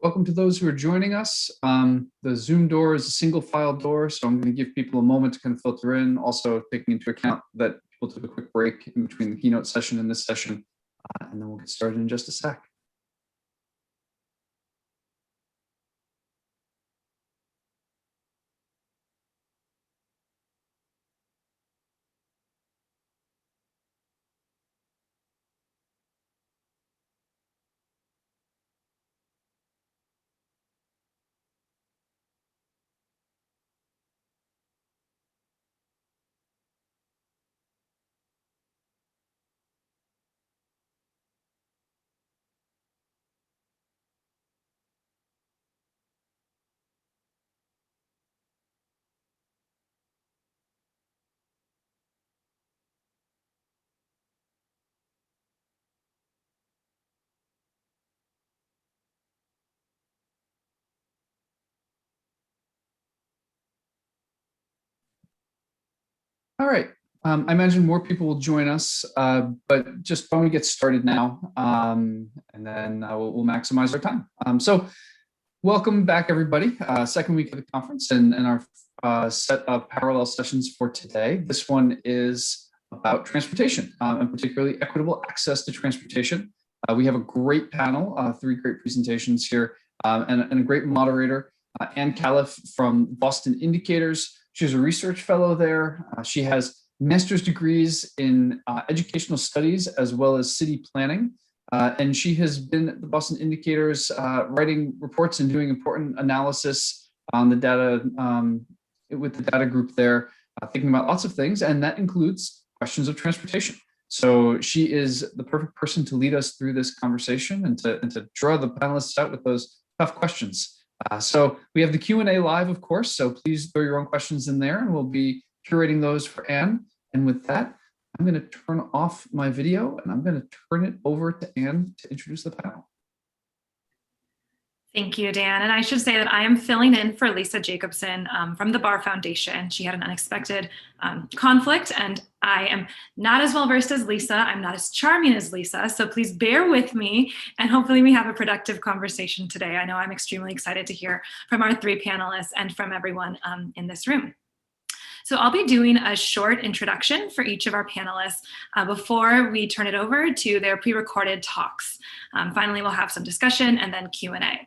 Welcome to those who are joining us. The Zoom door is a single file door, so I'm going to give people a moment to kind of filter in, also taking into account that people took a quick break in between the keynote session and this session, and then we'll get started in just a sec. All right. I imagine more people will join us, but just why don't we get started now, and then we'll maximize our time. So welcome back, everybody. Second week of the conference and our set of parallel sessions for today. This one is about transportation, and particularly equitable access to transportation. We have a great panel, three great presentations here, and a great moderator, Ann Califf from Boston Indicators. She's a research fellow there. She has master's degrees in educational studies as well as city planning. And she has been at the Boston Indicators writing reports and doing important analysis on the data with the data group there, thinking about lots of things, and that includes questions of transportation. So she is the perfect person to lead us through this conversation and to draw the panelists out with those tough questions. So we have the Q&A live, of course, so please throw your own questions in there and we'll be curating those for Ann. And with that, I'm going to turn off my video and I'm going to turn it over to Ann to introduce the panel. Thank you, Dan. And I should say that I am filling in for Lisa Jacobson from the Barr Foundation. She had an unexpected conflict, and I am not as well versed as Lisa. I'm not as charming as Lisa, so please bear with me, and hopefully we have a productive conversation today. I know I'm extremely excited to hear from our three panelists and from everyone in this room. So I'll be doing a short introduction for each of our panelists before we turn it over to their pre-recorded talks. Finally, we'll have some discussion and then Q&A.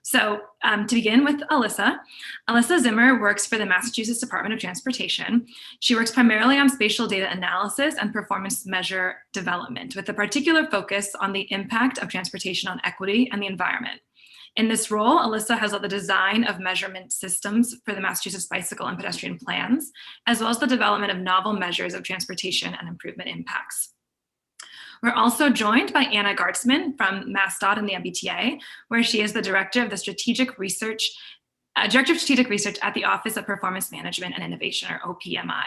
So to begin with Alyssa Zimmer works for the Massachusetts Department of Transportation. She works primarily on spatial data analysis and performance measure development, with a particular focus on the impact of transportation on equity and the environment. In this role, Alyssa has led the design of measurement systems for the Massachusetts bicycle and pedestrian plans, as well as the development of novel measures of transportation and improvement impacts. We're also joined by Anna Gartzman from MassDOT and the MBTA, where she is the Director of Strategic Research at the Office of Performance Management and Innovation, or OPMI.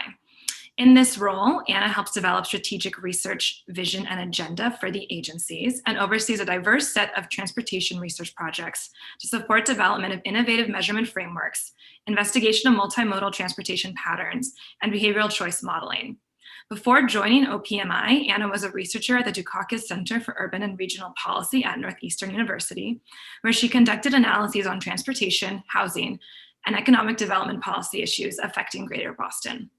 In this role, Anna helps develop strategic research vision and agenda for the agencies and oversees a diverse set of transportation research projects to support development of innovative measurement frameworks, investigation of multimodal transportation patterns, and behavioral choice modeling. Before joining OPMI, Anna was a researcher at the Dukakis Center for Urban and Regional Policy at Northeastern University, where she conducted analyses on transportation, housing, and economic development policy issues affecting Greater Boston.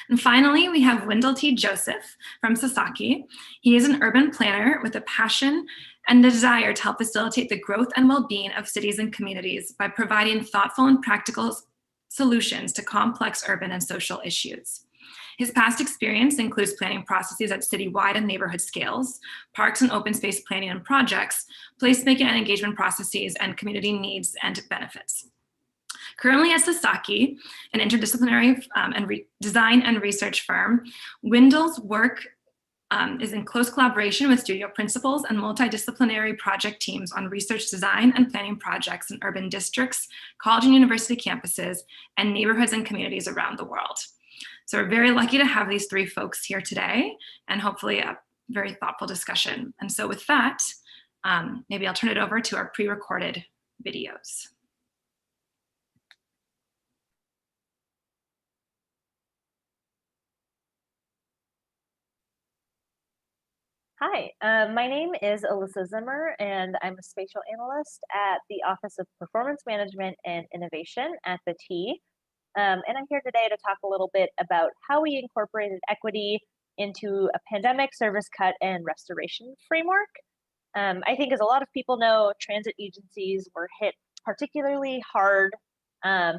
And finally, we have Wendell T. Joseph from Sasaki. He is an urban planner with a passion and a desire to help facilitate the growth and well-being of cities and communities by providing thoughtful and practical solutions to complex urban and social issues. His past experience includes planning processes at citywide and neighborhood scales, parks and open space planning and projects, placemaking and engagement processes, and community needs and benefits. Currently at Sasaki, an interdisciplinary design and research firm, Wendell's work is in close collaboration with studio principals and multidisciplinary project teams on research design and planning projects in urban districts, college and university campuses, and neighborhoods and communities around the world. So we're very lucky to have these three folks here today, and hopefully a very thoughtful discussion. And so with that, maybe I'll turn it over to our pre-recorded videos. Hi, my name is Alyssa Zimmer, and I'm a spatial analyst at the Office of Performance Management and Innovation at the T. And I'm here today to talk a little bit about how we incorporated equity into a pandemic service cut and restoration framework. I think, as a lot of people know, transit agencies were hit particularly hard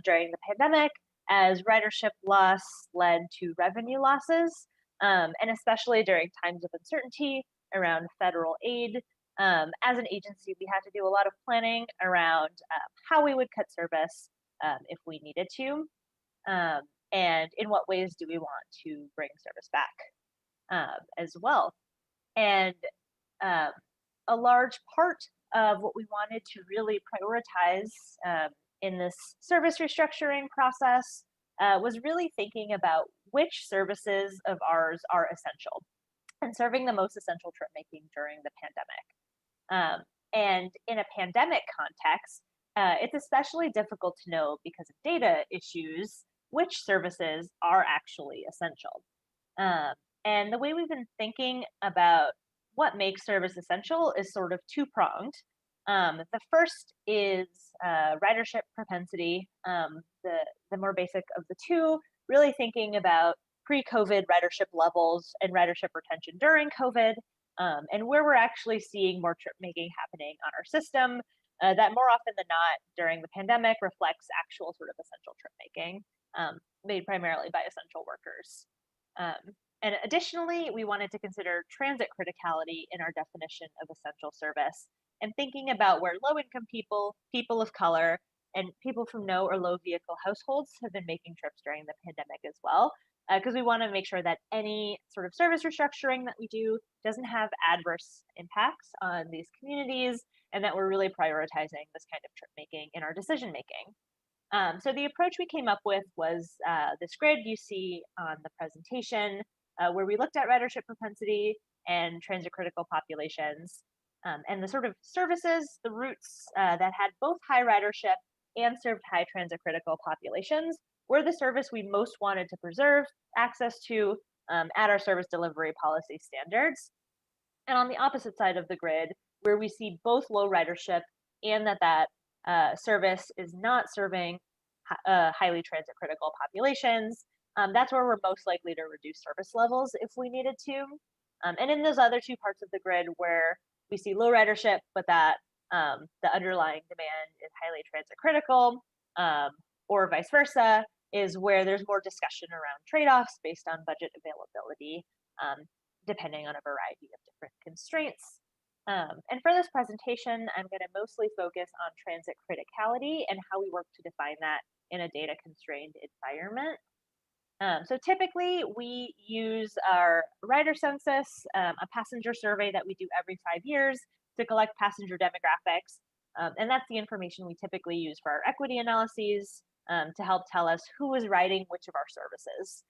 during the pandemic as ridership loss led to revenue losses, and especially during times of uncertainty around federal aid. As an agency, we had to do a lot of planning around how we would cut service if we needed to, and in what ways do we want to bring service back as well. And um, a large part of what we wanted to really prioritize in this service restructuring process was really thinking about which services of ours are essential and serving the most essential trip making during the pandemic. And in a pandemic context, it's especially difficult to know because of data issues which services are actually essential. Um, and the way we've been thinking about what makes service essential is sort of two pronged. The first is ridership propensity, the more basic of the two, really thinking about pre-COVID ridership levels and ridership retention during COVID, and where we're actually seeing more trip making happening on our system. That more often than not during the pandemic reflects actual sort of essential trip making, made primarily by essential workers. Um, and additionally, we wanted to consider transit criticality in our definition of essential service and thinking about where low income people, people of color, and people from no or low vehicle households have been making trips during the pandemic as well. Because we want to make sure that any sort of service restructuring that we do doesn't have adverse impacts on these communities, and that we're really prioritizing this kind of trip making in our decision making. So the approach we came up with was this grid you see on the presentation, where we looked at ridership propensity and transit critical populations, and the sort of services, the routes that had both high ridership and served high transit critical populations were the service we most wanted to preserve access to at our service delivery policy standards. And on the opposite side of the grid, where we see both low ridership and that service is not serving highly transit critical populations, that's where we're most likely to reduce service levels if we needed to. And in those other two parts of the grid where we see low ridership, but that the underlying demand is highly transit critical, or vice versa, is where there's more discussion around trade-offs based on budget availability, depending on a variety of different constraints. And for this presentation, I'm going to mostly focus on transit criticality and how we work to define that in a data constrained environment. So typically we use our rider census, a passenger survey that we do every 5 years to collect passenger demographics. And that's the information we typically use for our equity analyses to help tell us who is riding which of our services.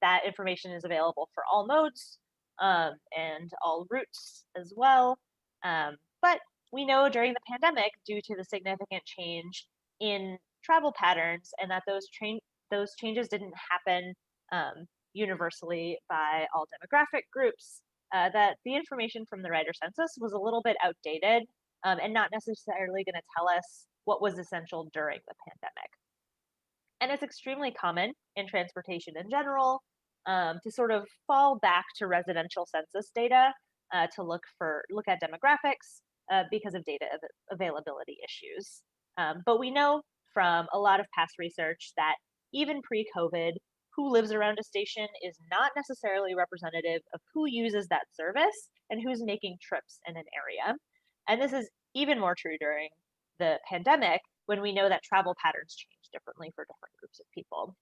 That information is available for all modes and all routes as well. But we know during the pandemic, due to the significant change in travel patterns and that those changes didn't happen universally by all demographic groups, that the information from the rider census was a little bit outdated and not necessarily going to tell us what was essential during the pandemic. And it's extremely common in transportation in general to sort of fall back to residential census data to look at demographics because of data availability issues. But we know from a lot of past research that even pre-COVID, who lives around a station is not necessarily representative of who uses that service and who's making trips in an area. And this is even more true during the pandemic when we know that travel patterns change differently for different groups of people.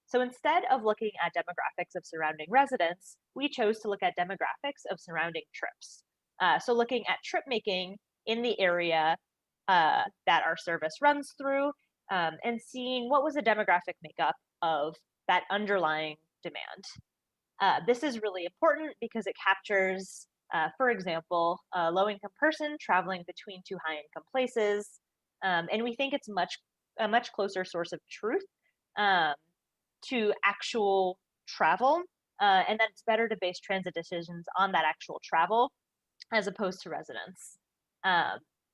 So instead of looking at demographics of surrounding residents, we chose to look at demographics of surrounding trips. So looking at trip making in the area that our service runs through and seeing what was the demographic makeup of that underlying demand. This is really important because it captures, for example, a low-income person traveling between two high-income places, and we think it's a much closer source of truth to actual travel and that it's better to base transit decisions on that actual travel as opposed to residence.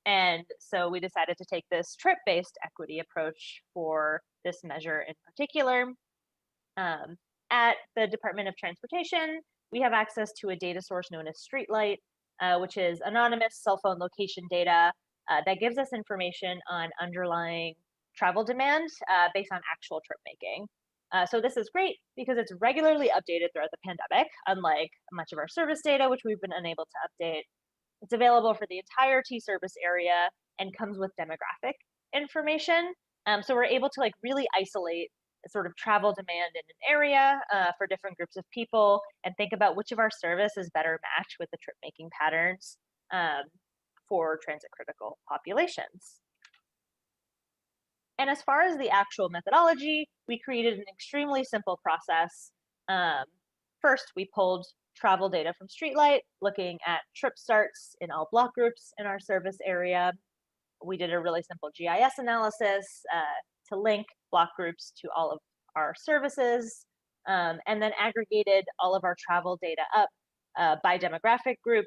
And so we decided to take this trip-based equity approach for this measure in particular. At the Department of Transportation, we have access to a data source known as Streetlight, which is anonymous cell phone location data that gives us information on underlying travel demand based on actual trip making. So this is great because it's regularly updated throughout the pandemic, unlike much of our service data, which we've been unable to update. It's available for the entire T service area and comes with demographic information. So we're able to really isolate sort of travel demand in an area for different groups of people and think about which of our service is better matched with the trip making patterns for transit critical populations. And as far as the actual methodology, we created an extremely simple process. First, we pulled travel data from Streetlight, looking at trip starts in all block groups in our service area. We did a really simple GIS analysis to link block groups to all of our services, and then aggregated all of our travel data up by demographic group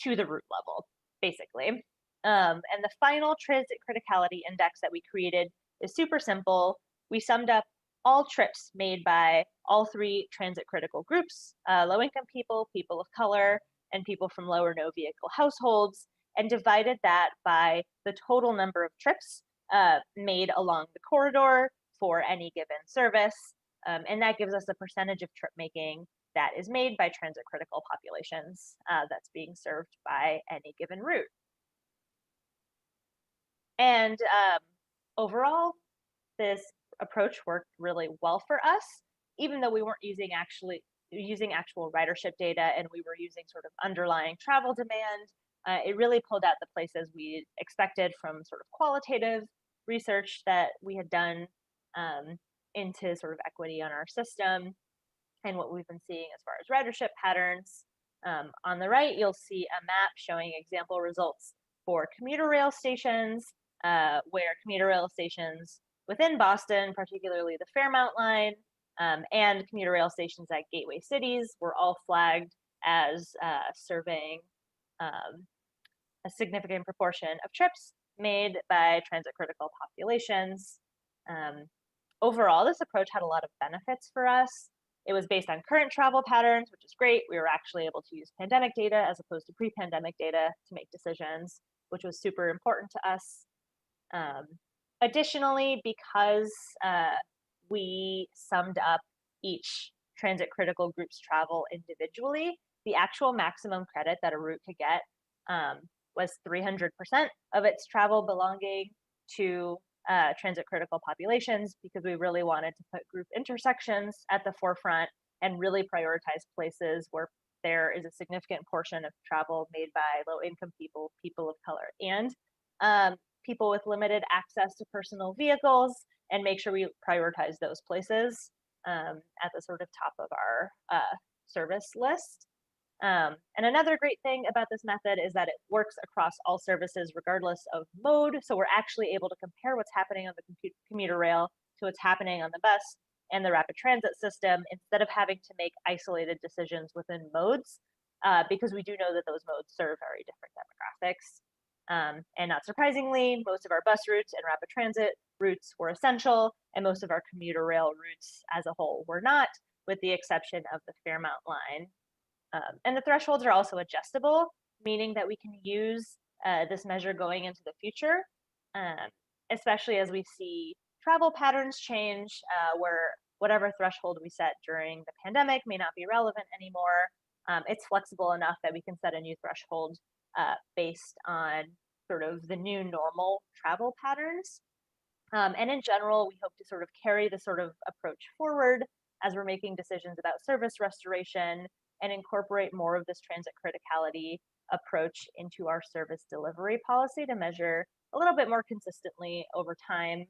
to the route level, basically. And the final transit criticality index that we created is super simple. We summed up all trips made by all three transit critical groups, low-income people, people of color, and people from low or no vehicle households, and divided that by the total number of trips made along the corridor for any given service. And that gives us a percentage of trip making that is made by transit critical populations that's being served by any given route. And overall, this approach worked really well for us, even though we weren't using actual ridership data and we were using sort of underlying travel demand. It really pulled out the places we expected from sort of qualitative research that we had done into sort of equity on our system and what we've been seeing as far as ridership patterns. On the right, you'll see a map showing example results for commuter rail stations, where commuter rail stations within Boston, particularly the Fairmount line, and commuter rail stations at gateway cities were all flagged as serving a significant proportion of trips made by transit critical populations. Overall, this approach had a lot of benefits for us. It was based on current travel patterns, which is great. We were actually able to use pandemic data as opposed to pre-pandemic data to make decisions, which was super important to us. Additionally, because we summed up each transit critical group's travel individually, the actual maximum credit that a route could get was 300% of its travel belonging to transit critical populations, because we really wanted to put group intersections at the forefront and really prioritize places where there is a significant portion of travel made by low-income people, people of color, and people with limited access to personal vehicles, and make sure we prioritize those places at the sort of top of our service list. And another great thing about this method is that it works across all services regardless of mode. So we're actually able to compare what's happening on the commuter rail to what's happening on the bus and the rapid transit system, instead of having to make isolated decisions within modes, because we do know that those modes serve very different demographics. And not surprisingly, most of our bus routes and rapid transit routes were essential, and most of our commuter rail routes as a whole were not, with the exception of the Fairmount line. And the thresholds are also adjustable, meaning that we can use this measure going into the future, especially as we see travel patterns change, where whatever threshold we set during the pandemic may not be relevant anymore. It's flexible enough that we can set a new threshold based on sort of the new normal travel patterns. And in general, we hope to sort of carry this sort of approach forward as we're making decisions about service restoration and incorporate more of this transit criticality approach into our service delivery policy to measure a little bit more consistently over time.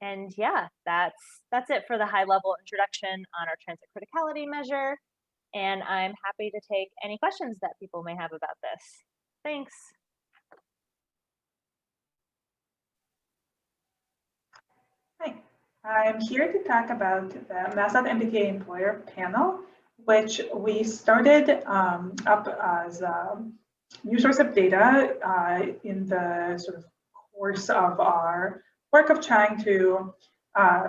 And yeah, that's it for the high level introduction on our transit criticality measure. And I'm happy to take any questions that people may have about this. Thanks. Hi, I'm here to talk about the NASAMDK employer panel, which we started up as a new source of data in the sort of course of our work of trying to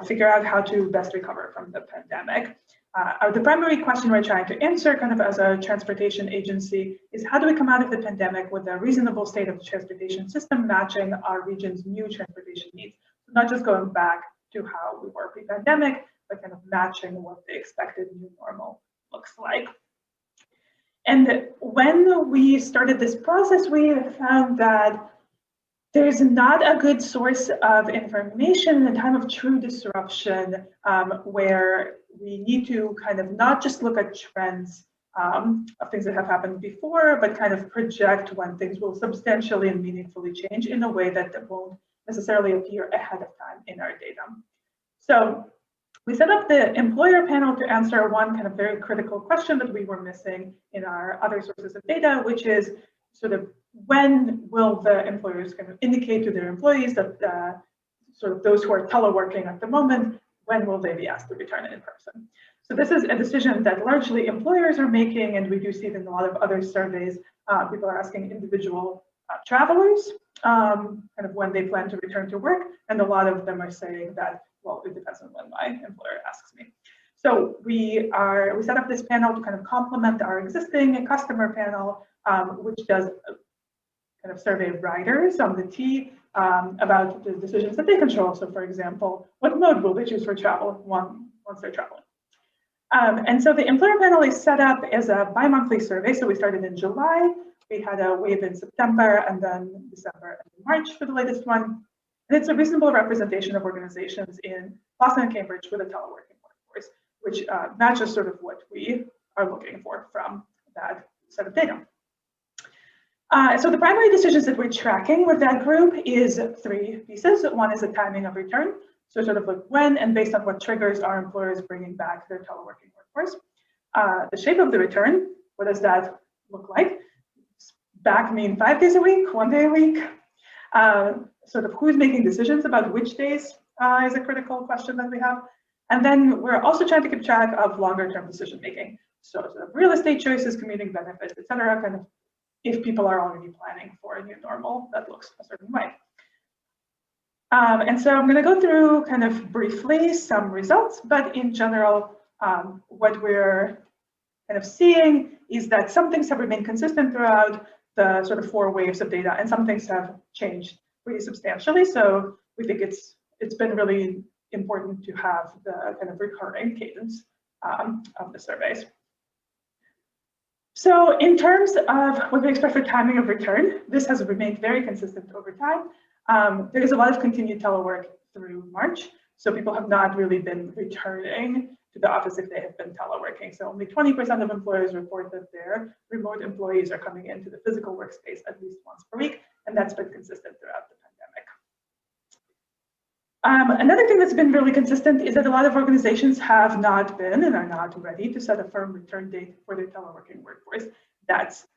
figure out how to best recover from the pandemic. The primary question we're trying to answer kind of as a transportation agency is how do we come out of the pandemic with a reasonable state of the transportation system matching our region's new transportation needs? So not just going back to how we were pre-pandemic, but kind of matching what the expected new normal looks like. And when we started this process, we found that there's not a good source of information in a time of true disruption where we need to kind of not just look at trends of things that have happened before, but kind of project when things will substantially and meaningfully change in a way that won't necessarily appear ahead of time in our data. So we set up the employer panel to answer one kind of very critical question that we were missing in our other sources of data, which is sort of when will the employers kind of indicate to their employees that sort of those who are teleworking at the moment, when will they be asked to return in person? So this is a decision that largely employers are making, and we do see it in a lot of other surveys. People are asking individual travelers kind of when they plan to return to work, and a lot of them are saying that, well, it depends on when my employer asks me. So we set up this panel to kind of complement our existing customer panel, which does kind of survey riders on the T about the decisions that they control. So for example, what mode will they choose for travel once they're traveling? And so the employer panel is set up as a bi-monthly survey. So we started in July, we had a wave in September, and then December and March for the latest one. And it's a reasonable representation of organizations in Boston and Cambridge with a teleworking workforce, which matches sort of what we are looking for from that set of data. So the primary decisions that we're tracking with that group is three pieces. One is the timing of return. So sort of like when and based on what triggers are employers bringing back their teleworking workforce. The shape of the return, what does that look like? Back mean 5 days a week, 1 day a week? Sort of who's making decisions about which days is a critical question that we have. And then we're also trying to keep track of longer term decision making. So sort of real estate choices, commuting benefits, et cetera, kind of if people are already planning for a new normal that looks a certain way. And so I'm going to go through kind of briefly some results, but in general, what we're kind of seeing is that some things have remained consistent throughout the sort of 4 waves of data, and some things have changed pretty substantially. So we think it's been really important to have the kind of recurring cadence of the surveys. So in terms of what we expect for timing of return, this has remained very consistent over time. There is a lot of continued telework through March. So people have not really been returning to the office if they have been teleworking. So only 20% of employers report that their remote employees are coming into the physical workspace at least once per week. And that's been consistent throughout the pandemic. Another thing that's been really consistent is that a lot of organizations have not been and are not ready to set a firm return date for their teleworking workforce. That's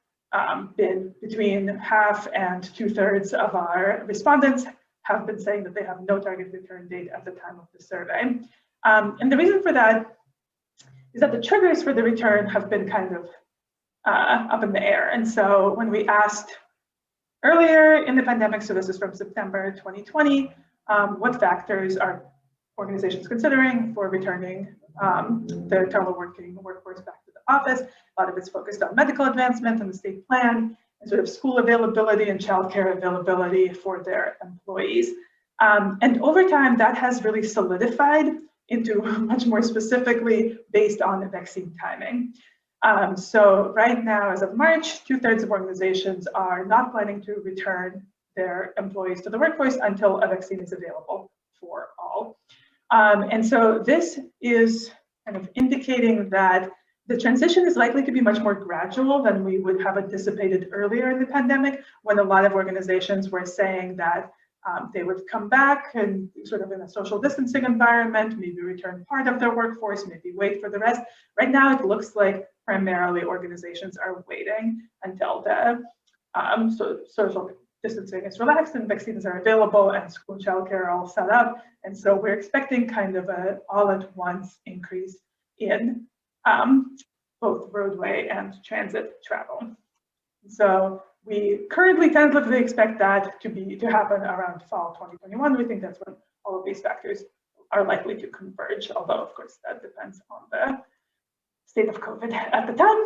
been between half and 2/3 of our respondents have been saying that they have no target return date at the time of the survey. And the reason for that is that the triggers for the return have been kind of up in the air. And so when we asked earlier in the pandemic, so this is from September 2020, what factors are organizations considering for returning their teleworking workforce back to the office? A lot of it's focused on medical advancement and the state plan, and sort of school availability and childcare availability for their employees. And over time, that has really solidified into much more specifically based on the vaccine timing. So right now, as of March, 2/3 of organizations are not planning to return their employees to the workforce until a vaccine is available for all. And so this is kind of indicating that the transition is likely to be much more gradual than we would have anticipated earlier in the pandemic, when a lot of organizations were saying that they would come back and sort of in a social distancing environment, maybe return part of their workforce, maybe wait for the rest. Right now, it looks like primarily organizations are waiting until the social distancing is relaxed and vaccines are available and school and childcare are all set up. And so we're expecting kind of an all-at-once increase in both roadway and transit travel. So we currently tentatively expect that to happen around fall 2021. We think that's when all of these factors are likely to converge, although of course that depends on the state of COVID at the time.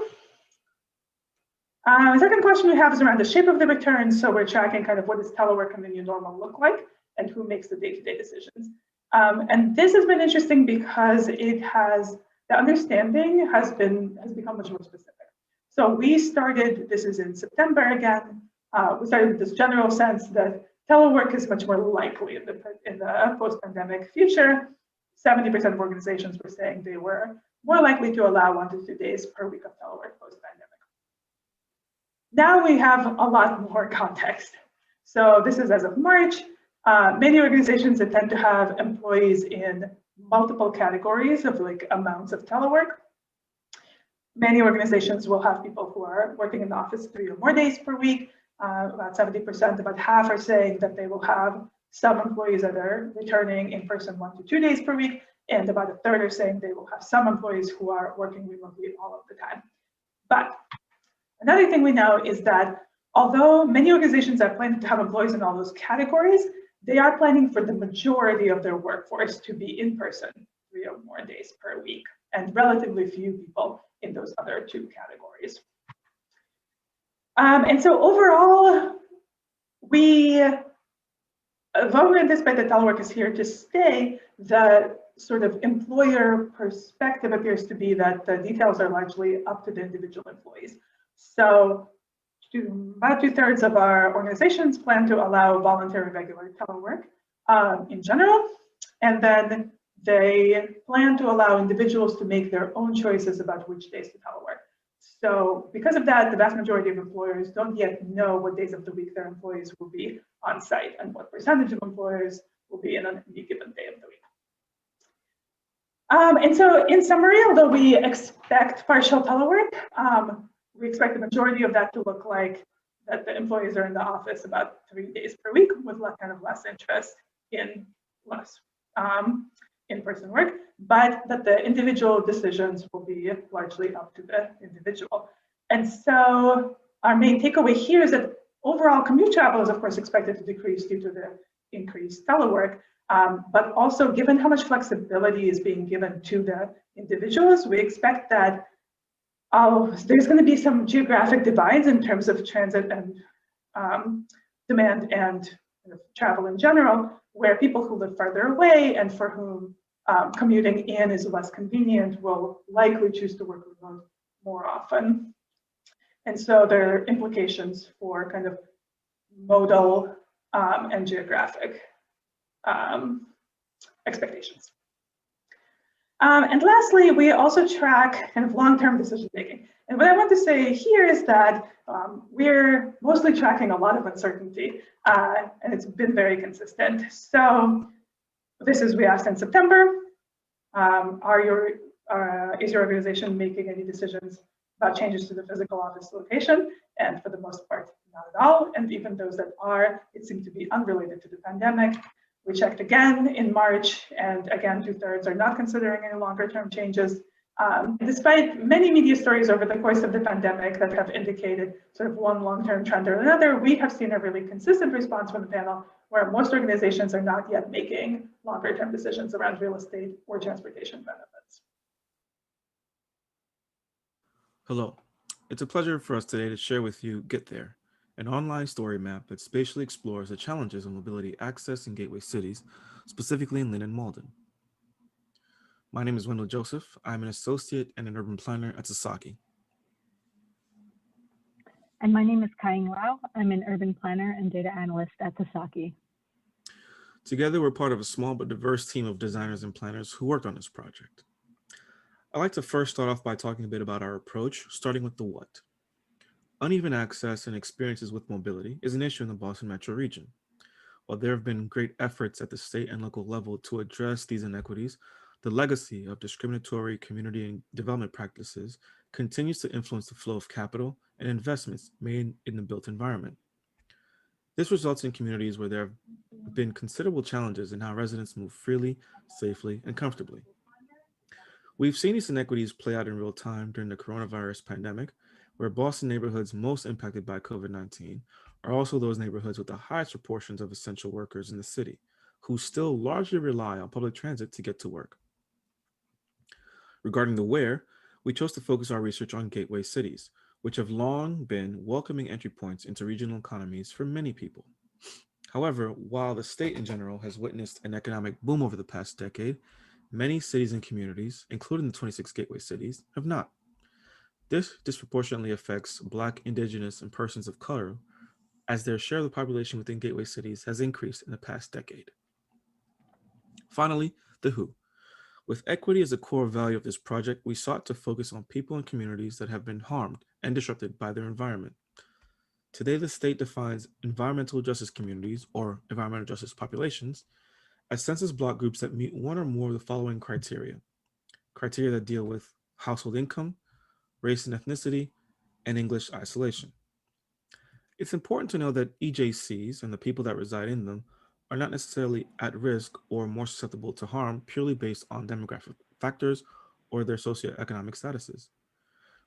The second question we have is around the shape of the return. So we're tracking kind of what does telework and the new normal look like and who makes the day-to-day decisions. And this has been interesting because the understanding has become much more specific. So we started, this is in September again, we started with this general sense that telework is much more likely in the post-pandemic future. 70% of organizations were saying they were more likely to allow 1 to 2 days per week of telework post-pandemic. Now we have a lot more context. So this is as of March. Many organizations intend to have employees in multiple categories of like amounts of telework. Many organizations will have people who are working in the office 3 or more days per week. About 70%, about half are saying that they will have some employees that are returning in person 1 to 2 days per week. And about a third are saying they will have some employees who are working remotely all of the time. But another thing we know is that although many organizations are planning to have employees in all those categories, they are planning for the majority of their workforce to be in person 3 or more days per week, and relatively few people in those other 2 categories. And so overall, though we anticipate that telework is here to stay, the sort of employer perspective appears to be that the details are largely up to the individual employees. So about 2/3 of our organizations plan to allow voluntary regular telework in general, and then they plan to allow individuals to make their own choices about which days to telework. So because of that, the vast majority of employers don't yet know what days of the week their employees will be on site and what percentage of employers will be in any given day of the week. And so in summary, although we expect partial telework, we expect the majority of that to look like that the employees are in the office about 3 days per week with less interest in less in-person work, but that the individual decisions will be largely up to the individual. And so our main takeaway here is that overall commute travel is of course expected to decrease due to the increased telework, but also given how much flexibility is being given to the individuals, we expect that there's going to be some geographic divides in terms of transit and demand and travel in general, where people who live farther away and for whom commuting in is less convenient will likely choose to work remote more often. And so there are implications for kind of modal and geographic expectations. And lastly, we also track kind of long-term decision making. And what I want to say here is that we're mostly tracking a lot of uncertainty, and it's been very consistent. So this is, we asked in September, is your organization making any decisions about changes to the physical office location? And for the most part, not at all. And even those that are, it seemed to be unrelated to the pandemic. We checked again in March, and again, 2/3 are not considering any longer term changes. Despite many media stories over the course of the pandemic that have indicated sort of one long-term trend or another, we have seen a really consistent response from the panel where most organizations are not yet making longer-term decisions around real estate or transportation benefits. Hello, it's a pleasure for us today to share with you Get There, an online story map that spatially explores the challenges of mobility access in gateway cities, specifically in Lynn and Malden. My name is Wendell Joseph. I'm an associate and an urban planner at Sasaki. And my name is Kaing Rao. I'm an urban planner and data analyst at Sasaki. Together, we're part of a small but diverse team of designers and planners who worked on this project. I'd like to first start off by talking a bit about our approach, starting with the what. Uneven access and experiences with mobility is an issue in the Boston metro region. While there have been great efforts at the state and local level to address these inequities, the legacy of discriminatory community and development practices continues to influence the flow of capital and investments made in the built environment. This results in communities where there have been considerable challenges in how residents move freely, safely, and comfortably. We've seen these inequities play out in real time during the coronavirus pandemic, where Boston neighborhoods most impacted by COVID-19 are also those neighborhoods with the highest proportions of essential workers in the city, who still largely rely on public transit to get to work. Regarding the where, we chose to focus our research on gateway cities, which have long been welcoming entry points into regional economies for many people. However, while the state in general has witnessed an economic boom over the past decade, many cities and communities, including the 26 gateway cities, have not. This disproportionately affects Black, Indigenous, and persons of color, as their share of the population within gateway cities has increased in the past decade. Finally, the who. With equity as a core value of this project, we sought to focus on people and communities that have been harmed and disrupted by their environment. Today, the state defines environmental justice communities, or environmental justice populations, as census block groups that meet one or more of the following criteria. Criteria that deal with household income, race and ethnicity, and English isolation. It's important to know that EJCs and the people that reside in them are not necessarily at risk or more susceptible to harm purely based on demographic factors or their socioeconomic statuses.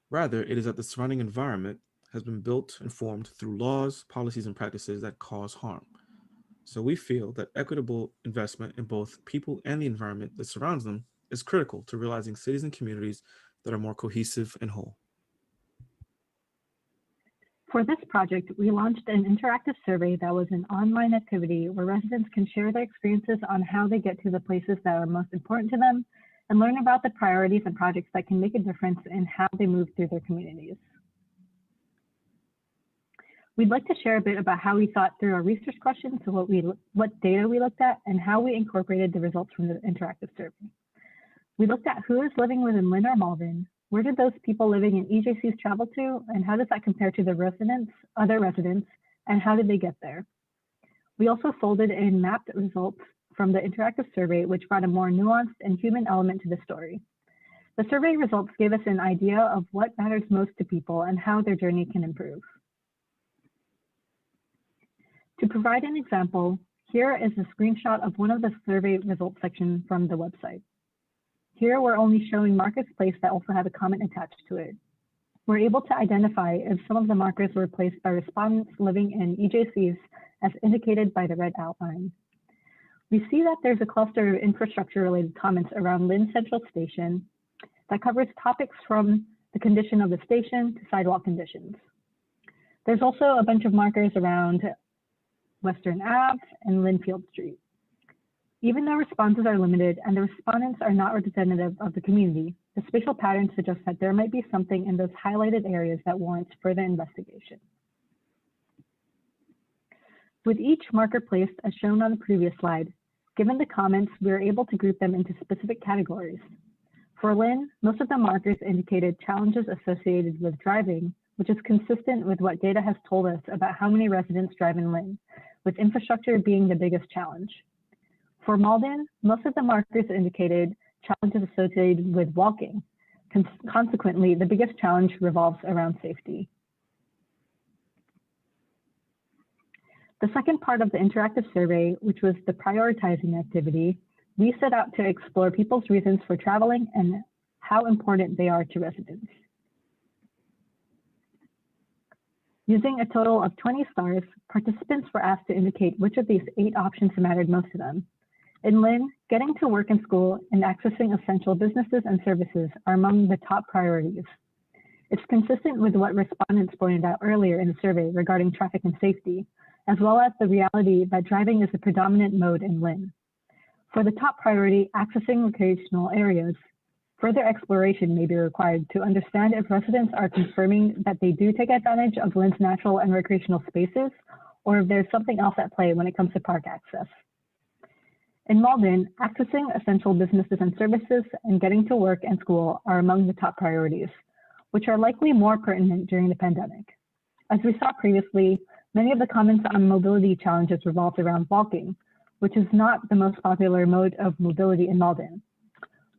Rather, it is that the surrounding environment has been built and formed through laws, policies, and practices that cause harm. So we feel that equitable investment in both people and the environment that surrounds them is critical to realizing cities and communities that are more cohesive and whole. For this project, we launched an interactive survey that was an online activity where residents can share their experiences on how they get to the places that are most important to them and learn about the priorities and projects that can make a difference in how they move through their communities. We'd like to share a bit about how we thought through our research questions, so what data we looked at, and how we incorporated the results from the interactive survey. We looked at who is living within Lynn or Malden, where did those people living in EJCs travel to, and how does that compare to the other residents, and how did they get there? We also folded in mapped results from the interactive survey, which brought a more nuanced and human element to the story. The survey results gave us an idea of what matters most to people and how their journey can improve. To provide an example, here is a screenshot of one of the survey results section from the website. Here we're only showing markers placed that also have a comment attached to it. We're able to identify if some of the markers were placed by respondents living in EJCs as indicated by the red outline. We see that there's a cluster of infrastructure-related comments around Lynn Central Station that covers topics from the condition of the station to sidewalk conditions. There's also a bunch of markers around Western Ave and Linfield Street. Even though responses are limited and the respondents are not representative of the community, the spatial pattern suggests that there might be something in those highlighted areas that warrants further investigation. With each marker placed as shown on the previous slide, given the comments, we were able to group them into specific categories. For Lynn, most of the markers indicated challenges associated with driving, which is consistent with what data has told us about how many residents drive in Lynn, with infrastructure being the biggest challenge. For Malden, most of the markers indicated challenges associated with walking. Consequently, the biggest challenge revolves around safety. The second part of the interactive survey, which was the prioritizing activity, we set out to explore people's reasons for traveling and how important they are to residents. Using a total of 20 stars, participants were asked to indicate which of these 8 options mattered most to them. In Lynn, getting to work and school and accessing essential businesses and services are among the top priorities. It's consistent with what respondents pointed out earlier in the survey regarding traffic and safety, as well as the reality that driving is the predominant mode in Lynn. For the top priority, accessing recreational areas, further exploration may be required to understand if residents are confirming that they do take advantage of Lynn's natural and recreational spaces, or if there's something else at play when it comes to park access. In Malden, accessing essential businesses and services and getting to work and school are among the top priorities, which are likely more pertinent during the pandemic. As we saw previously, many of the comments on mobility challenges revolved around walking, which is not the most popular mode of mobility in Malden.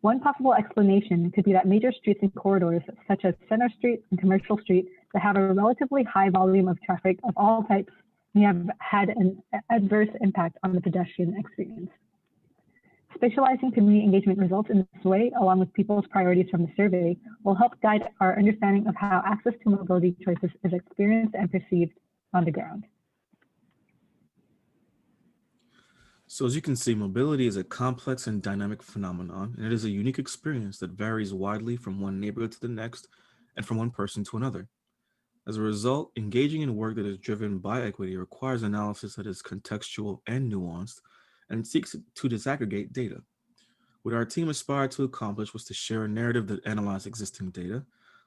One possible explanation could be that major streets and corridors, such as Center Street and Commercial Street, that have a relatively high volume of traffic of all types, may have had an adverse impact on the pedestrian experience. Spatializing community engagement results in this way, along with people's priorities from the survey, will help guide our understanding of how access to mobility choices is experienced and perceived on the ground. So as you can see, mobility is a complex and dynamic phenomenon, and it is a unique experience that varies widely from one neighborhood to the next and from one person to another. As a result, engaging in work that is driven by equity requires analysis that is contextual and nuanced and seeks to disaggregate data. What our team aspired to accomplish was to share a narrative that analyzed existing data,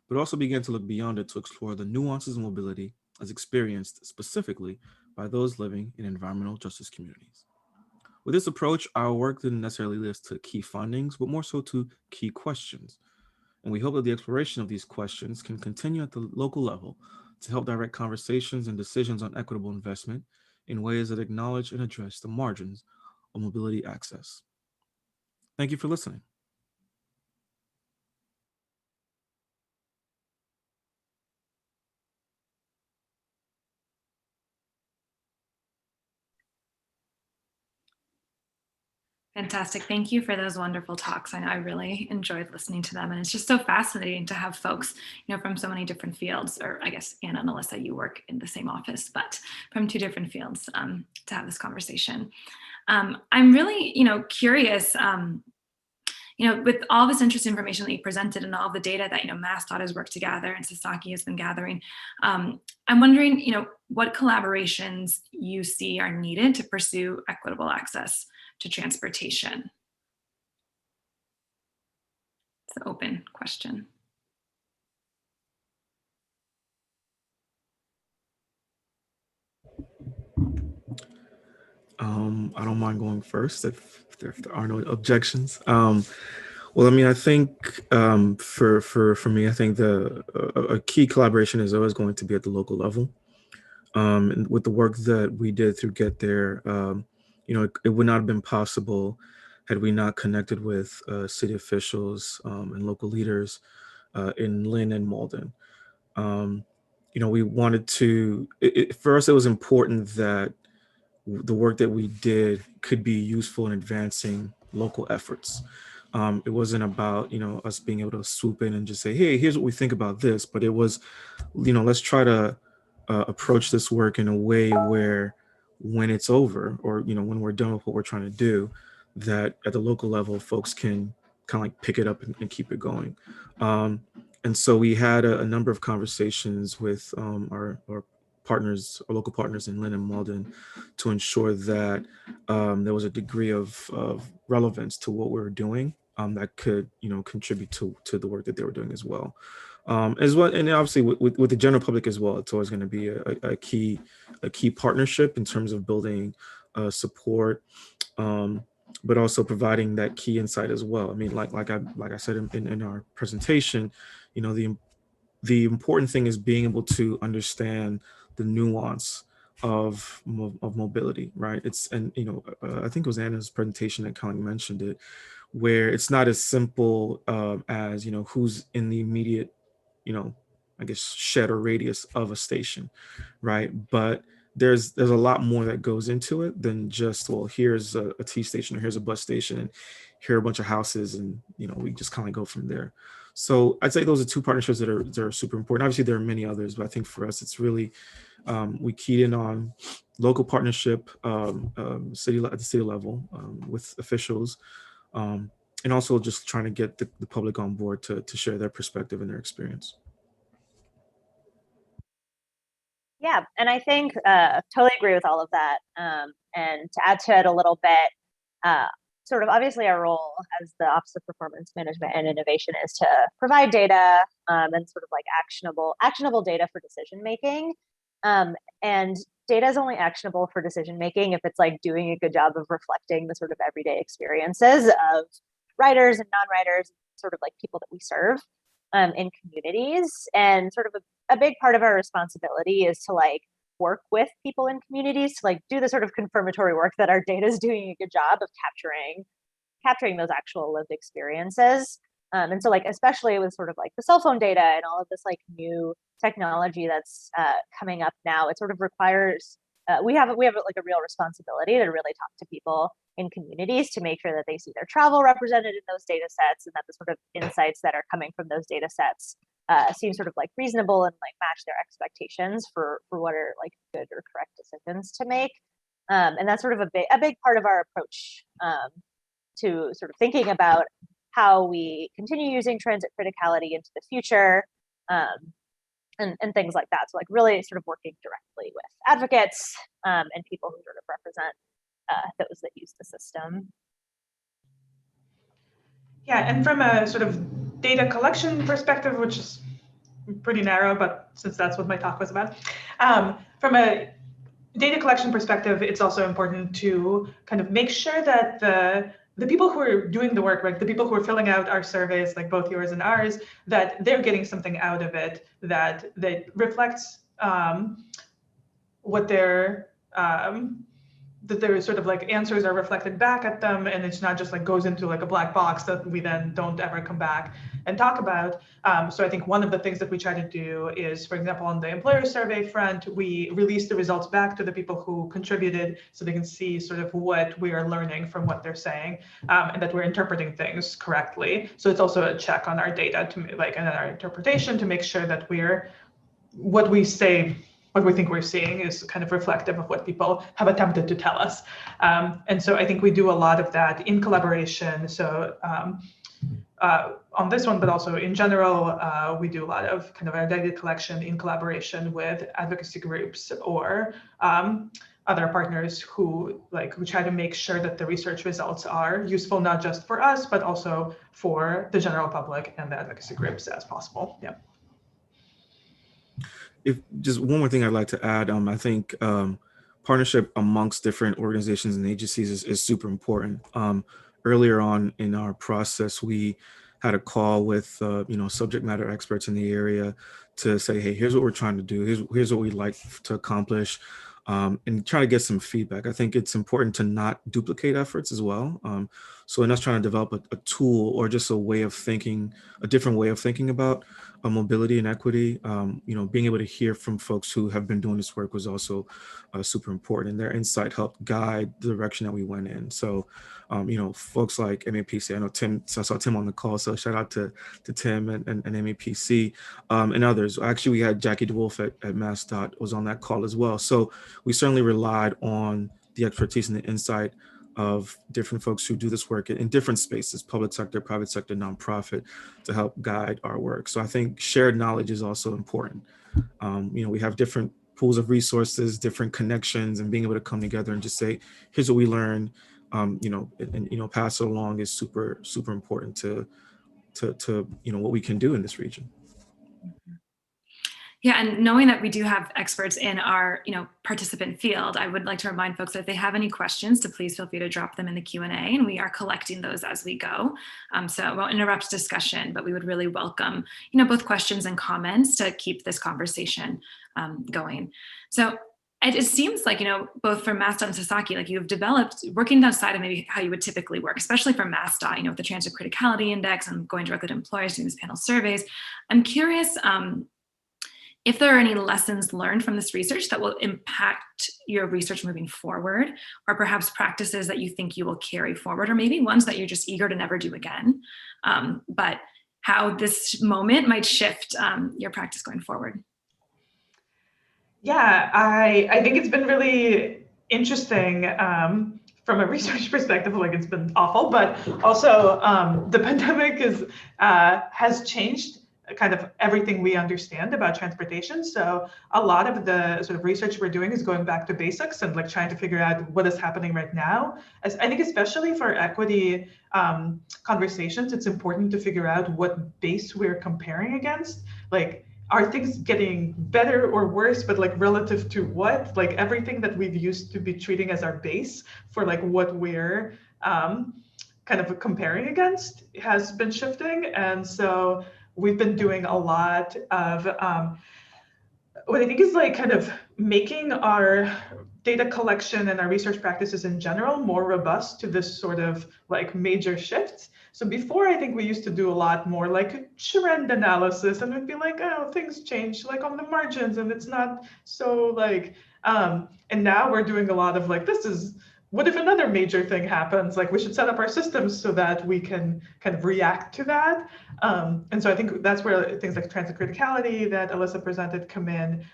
but also began to look beyond it to explore the nuances of mobility as experienced specifically by those living in environmental justice communities. With this approach, our work didn't necessarily lead us to key findings, but more so to key questions. And we hope that the exploration of these questions can continue at the local level to help direct conversations and decisions on equitable investment in ways that acknowledge and address the margins of mobility access. Thank you for listening. Fantastic. Thank you for those wonderful talks. I know I really enjoyed listening to them. And it's just so fascinating to have folks, from so many different fields, or I guess, Anna and Alyssa, you work in the same office, but from two different fields to have this conversation. I'm really, curious, with all this interesting information that you presented and all the data that, MassDOT has worked to gather and Sasaki has been gathering, I'm wondering, what collaborations you see are needed to pursue equitable access to transportation? It's an open question. I don't mind going first if there are no objections. Well, I think for me, I think a key collaboration is always going to be at the local level. And with the work that we did through Get There, it would not have been possible had we not connected with city officials and local leaders in Lynn and Malden. We wanted to, for us, it was important that the work that we did could be useful in advancing local efforts. It wasn't about, us being able to swoop in and just say, hey, here's what we think about this, but it was, let's try to approach this work in a way where when it's over or, when we're done with what we're trying to do, that at the local level, folks can kind of like pick it up and keep it going. And so we had a number of conversations with our partners, our local partners in Lynn and Malden, to ensure that there was a degree of relevance to what we were doing that could, contribute to the work that they were doing as well. And obviously with the general public as well, it's always going to be a key partnership in terms of building support, but also providing that key insight as well. Like I said in our presentation, the important thing is being able to understand the nuance of mobility, right? I think it was Anna's presentation that kind of mentioned it, where it's not as simple as, who's in the immediate, I guess, shed or radius of a station, right? But there's a lot more that goes into it than just, well, here's a T station or here's a bus station and here are a bunch of houses and, we just kind of go from there. So I'd say those are two partnerships that are super important. Obviously, there are many others, but I think for us, it's really, we keyed in on local partnership at the city level with officials, and also just trying to get the public on board to share their perspective and their experience. Yeah, and I think totally agree with all of that. And to add to it a little bit, sort of obviously our role as the Office of Performance Management and Innovation is to provide data and sort of like actionable data for decision making. And data is only actionable for decision making if it's like doing a good job of reflecting the sort of everyday experiences of writers and non-writers, sort of like people that we serve in communities. And sort of a big part of our responsibility is to like work with people in communities to like do the sort of confirmatory work that our data is doing a good job of capturing those actual lived experiences. And so like, especially with sort of like the cell phone data and all of this like new technology that's coming up now, it sort of requires we have like a real responsibility to really talk to people in communities to make sure that they see their travel represented in those data sets, and that the sort of insights that are coming from those data sets seem sort of like reasonable and like match their expectations for what are like good or correct decisions to make. And that's sort of a big part of our approach to sort of thinking about how we continue using transit criticality into the future. And things like that. So like really sort of working directly with advocates and people who sort of represent those that use the system. Yeah, and from a sort of data collection perspective, which is pretty narrow, but since that's what my talk was about, from a data collection perspective, it's also important to kind of make sure that the people who are doing the work, right, the people who are filling out our surveys, like both yours and ours, that they're getting something out of it that reflects what that their sort of like answers are reflected back at them, and it's not just like goes into like a black box that we then don't ever come back and talk about. So I think one of the things that we try to do is, for example, on the employer survey front, we release the results back to the people who contributed so they can see sort of what we are learning from what they're saying, and that we're interpreting things correctly. So it's also a check on our data to like, and our interpretation to make sure that what we say, what we think we're seeing is kind of reflective of what people have attempted to tell us. And so I think we do a lot of that in collaboration. So on this one, but also in general, we do a lot of kind of our data collection in collaboration with advocacy groups or other partners who try to make sure that the research results are useful, not just for us, but also for the general public and the advocacy groups as possible. Yeah. If just one more thing I'd like to add, I think partnership amongst different organizations and agencies is super important. Earlier on in our process, we had a call with subject matter experts in the area to say, hey, here's what we're trying to do. Here's what we'd like to accomplish, and try to get some feedback. I think it's important to not duplicate efforts as well. So in us trying to develop a tool or just a way of thinking, a different way of thinking about mobility and equity, being able to hear from folks who have been doing this work was also super important, and their insight helped guide the direction that we went in. So, folks like MAPC, I know Tim, so I saw Tim on the call, so shout out to Tim and MAPC and others. Actually, we had Jackie DeWolf at MassDOT was on that call as well. So we certainly relied on the expertise and the insight of different folks who do this work in different spaces, public sector, private sector, nonprofit, to help guide our work. So I think shared knowledge is also important. We have different pools of resources, different connections, and being able to come together and just say, here's what we learned, and pass it along is super, super important to what we can do in this region. Yeah, and knowing that we do have experts in our, participant field, I would like to remind folks that if they have any questions, to please feel free to drop them in the Q&A, and we are collecting those as we go. So it won't interrupt discussion, but we would really welcome, both questions and comments to keep this conversation going. So it seems like, both for MassDOT and Sasaki, like you've developed, working outside of maybe how you would typically work, especially for MassDOT, with the Transit Criticality Index and going directly to employers doing these panel surveys. I'm curious, if there are any lessons learned from this research that will impact your research moving forward, or perhaps practices that you think you will carry forward, or maybe ones that you're just eager to never do again, but how this moment might shift your practice going forward. Yeah, I think it's been really interesting from a research perspective. Like, it's been awful, but also the pandemic has changed kind of everything we understand about transportation. So a lot of the sort of research we're doing is going back to basics and trying to figure out what is happening right now. As I think, especially for equity conversations, it's important to figure out what base we're comparing against. Are things getting better or worse, but relative to what? Everything that we've used to be treating as our base for what we're kind of comparing against has been shifting. And so we've been doing a lot of what I think is kind of making our data collection and our research practices in general more robust to this sort of like major shifts. So before, I think we used to do a lot more like trend analysis, and we'd be like, oh, things change like on the margins, and it's not so like, and now we're doing a lot of like, what if another major thing happens? Like we should set up our systems so that we can kind of react to that. And so I think that's where things like transit criticality that Alyssa presented come in,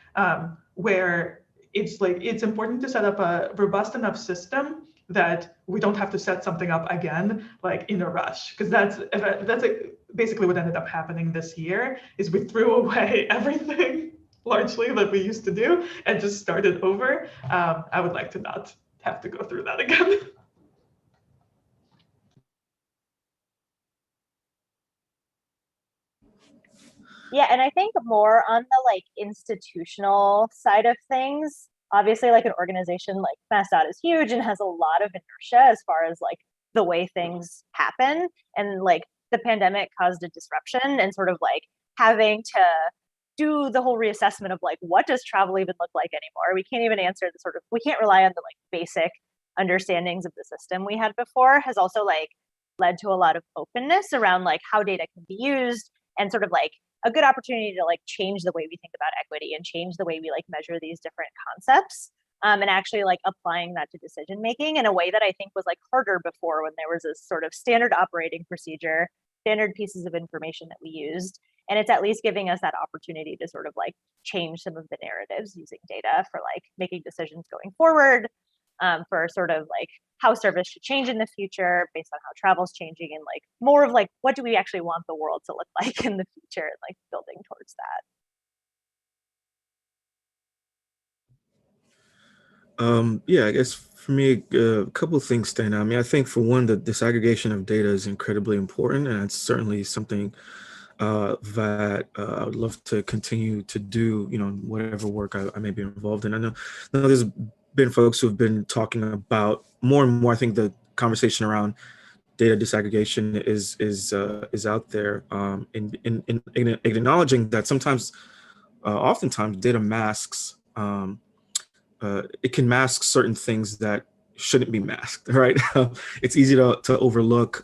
where it's important to set up a robust enough system that we don't have to set something up again, like in a rush, because that's basically what ended up happening this year is we threw away everything largely that we used to do and just started over. I would like to not have to go through that again. Yeah, and I think more on the like institutional side of things, obviously like an organization like MassDOT is huge and has a lot of inertia as far as like the way things happen. And like the pandemic caused a disruption and sort of like having to do the whole reassessment of like, what does travel even look like anymore? We can't even answer the sort of, we can't rely on the like basic understandings of the system we had before, has also like led to a lot of openness around like how data can be used and sort of like a good opportunity to like change the way we think about equity and change the way we like measure these different concepts, and actually like applying that to decision making in a way that I think was like harder before when there was this sort of standard operating procedure, standard pieces of information that we used. And it's at least giving us that opportunity to sort of like change some of the narratives using data for like making decisions going forward, for sort of like how service should change in the future based on how travel's changing, and like more of like what do we actually want the world to look like in the future, and like building towards that. Yeah, I guess for me, a couple of things stand out. I mean, I think for one, that disaggregation of data is incredibly important, and it's certainly something that I would love to continue to do, you know, whatever work I may be involved in. I know there's been folks who have been talking about more and more. I think the conversation around data disaggregation is out there, in acknowledging that sometimes, oftentimes, data masks. It can mask certain things that shouldn't be masked, right? It's easy to overlook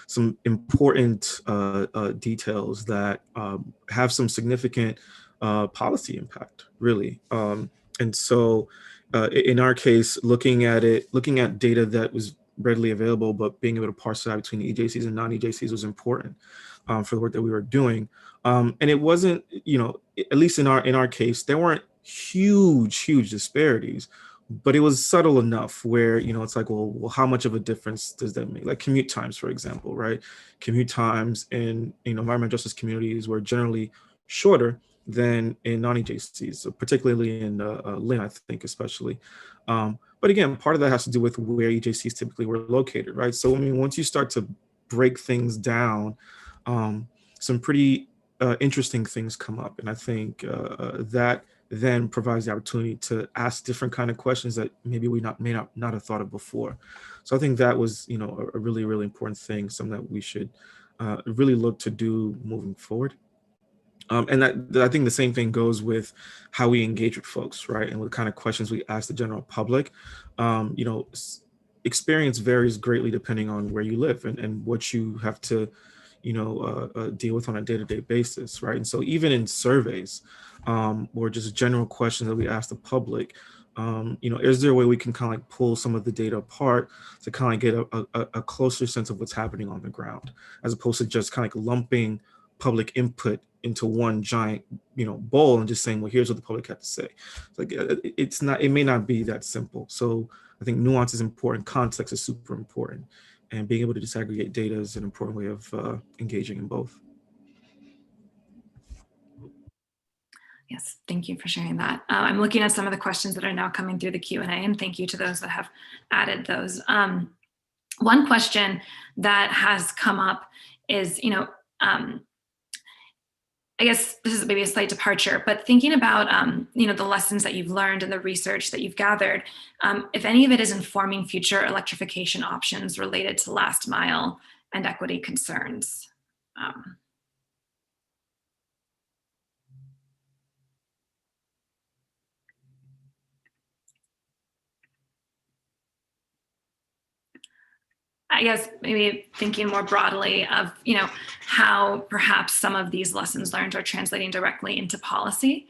some important details that have some significant policy impact, really. And so in our case, looking at data that was readily available, but being able to parse it out between EJCs and non-EJCs was important for the work that we were doing. And it wasn't, you know, at least in our case, there weren't huge disparities, but it was subtle enough where, you know, it's like, well, how much of a difference does that make? Like commute times, for example, right? Commute times in, you know, environmental justice communities were generally shorter than in non-EJCs, so particularly in Lynn, I think, especially. But again, part of that has to do with where EJCs typically were located, right? So, I mean, once you start to break things down, some pretty interesting things come up. And I think that then provides the opportunity to ask different kind of questions that maybe we may not have thought of before. So I think that was, you know, a really important thing, something that we should really look to do moving forward. And I think the same thing goes with how we engage with folks, right? And what kind of questions we ask the general public. You know, experience varies greatly depending on where you live and what you have to, you know, deal with on a day-to-day basis, right? And so even in surveys or just general questions that we ask the public, you know, is there a way we can kind of like pull some of the data apart to kind of get a closer sense of what's happening on the ground, as opposed to just kind of like lumping public input into one giant, you know, bowl and just saying, well, here's what the public had to say. It's like, it may not be that simple. So I think nuance is important, context is super important, and being able to disaggregate data is an important way of engaging in both. Yes, thank you for sharing that. I'm looking at some of the questions that are now coming through the Q&A, and thank you to those that have added those. One question that has come up is, you know, I guess this is maybe a slight departure, but thinking about, you know, the lessons that you've learned and the research that you've gathered, if any of it is informing future electrification options related to last mile and equity concerns. I guess maybe thinking more broadly of, how perhaps some of these lessons learned are translating directly into policy,